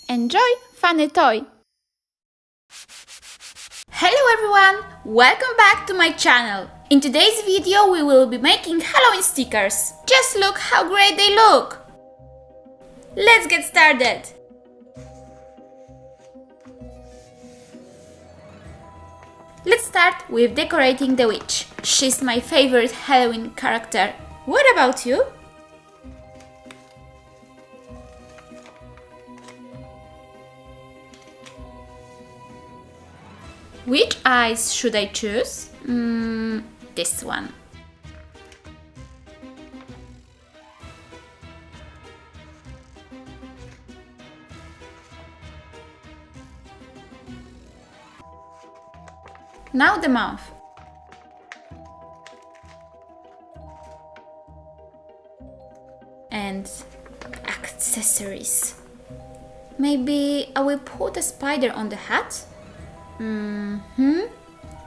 Enjoy funny toy! Hello everyone! Welcome back to my channel. In today's video we will be making Halloween stickers. Just look how great they look! Let's get started! Let's start with decorating the witch. She's my favorite Halloween character. What about you? Which eyes should I choose? This one. Now the mouth. And accessories. Maybe I will put a spider on the hat?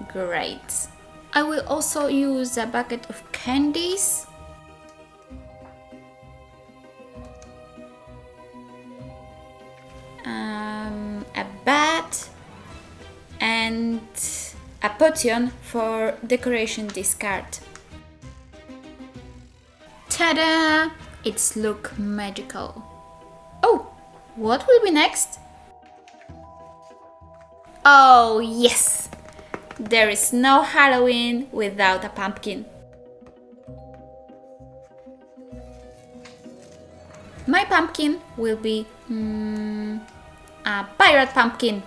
Great. I will also use a bucket of candies. A bat and a potion for decoration discard. Ta-da! It's look magical. Oh, what will be next? Oh yes! There is no Halloween without a pumpkin. My pumpkin will be a pirate pumpkin.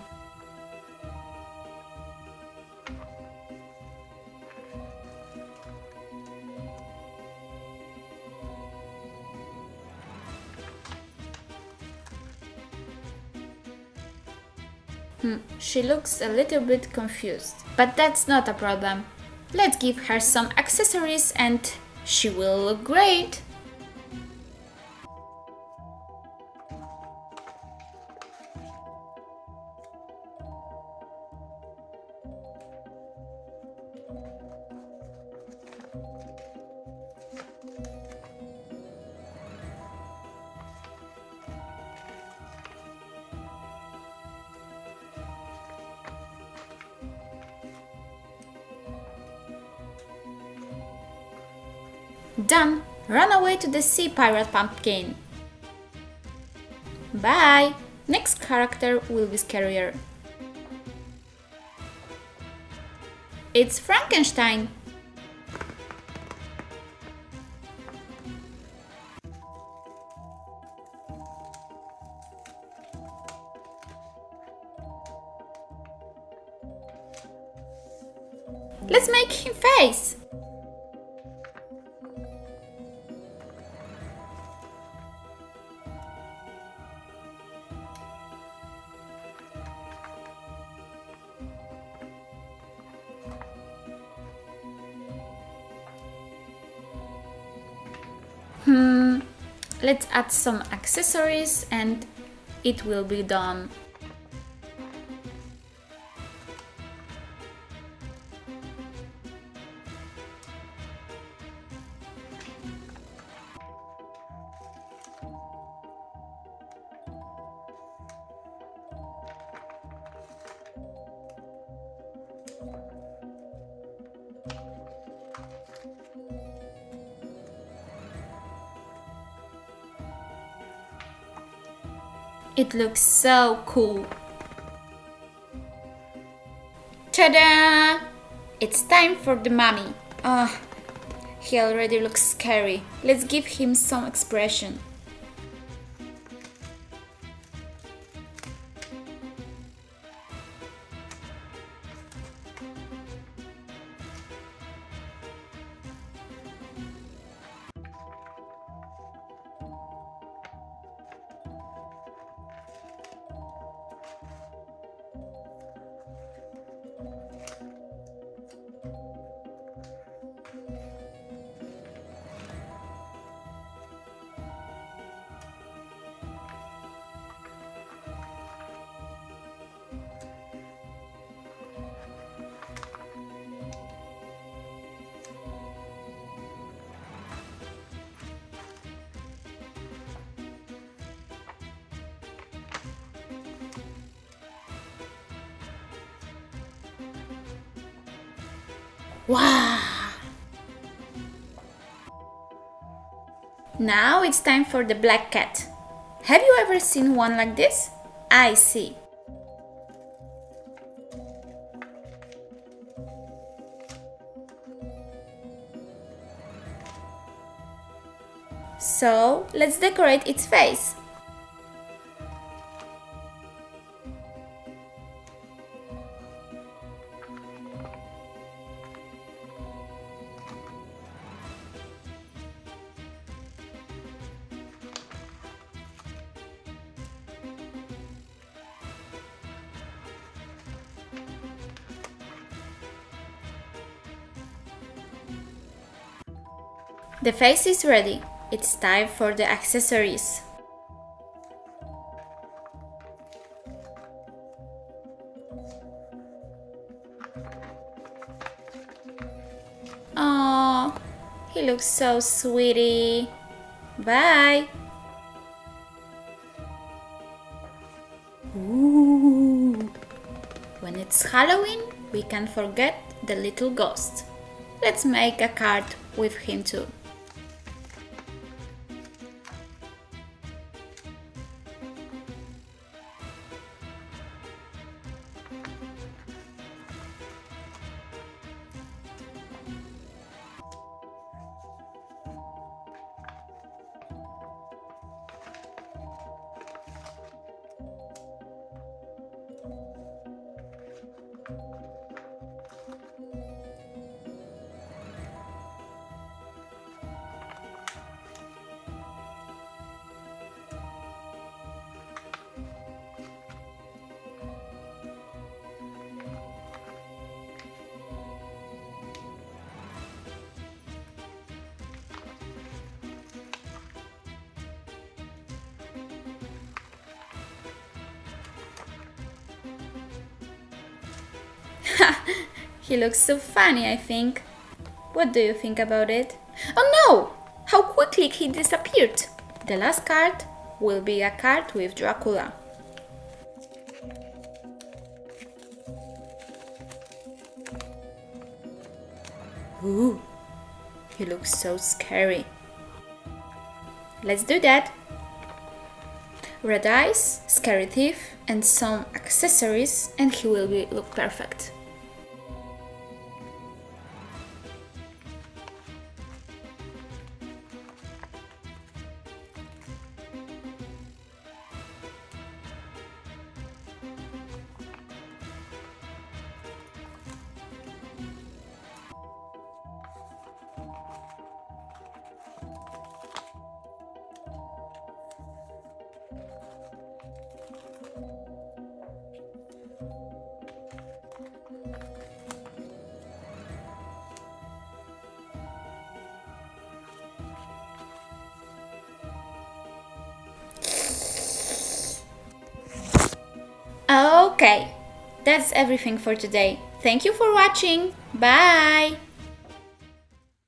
She looks a little bit confused, but that's not a problem. Let's give her some accessories and she will look great. Done! Run away to the sea, pirate pumpkin! Bye! Next character will be scarier. It's Frankenstein! Let's make him face! Let's add some accessories and it will be done. It looks so cool. Ta-da! It's time for the mummy. He already looks scary. Let's give him some expression. Wow! Now it's time for the black cat. Have you ever seen one like this? I see. So, let's decorate its face. The face is ready. It's time for the accessories. Oh, he looks so sweetie. Bye. Ooh. When it's Halloween, we can't forget the little ghost. Let's make a card with him too. He looks so funny, I think. What do you think about it? Oh no! How quickly he disappeared! The last card will be a card with Dracula. Ooh, he looks so scary. Let's do that! Red eyes, scary teeth, and some accessories, and he will look perfect. Okay, that's everything for today. Thank you for watching. Bye!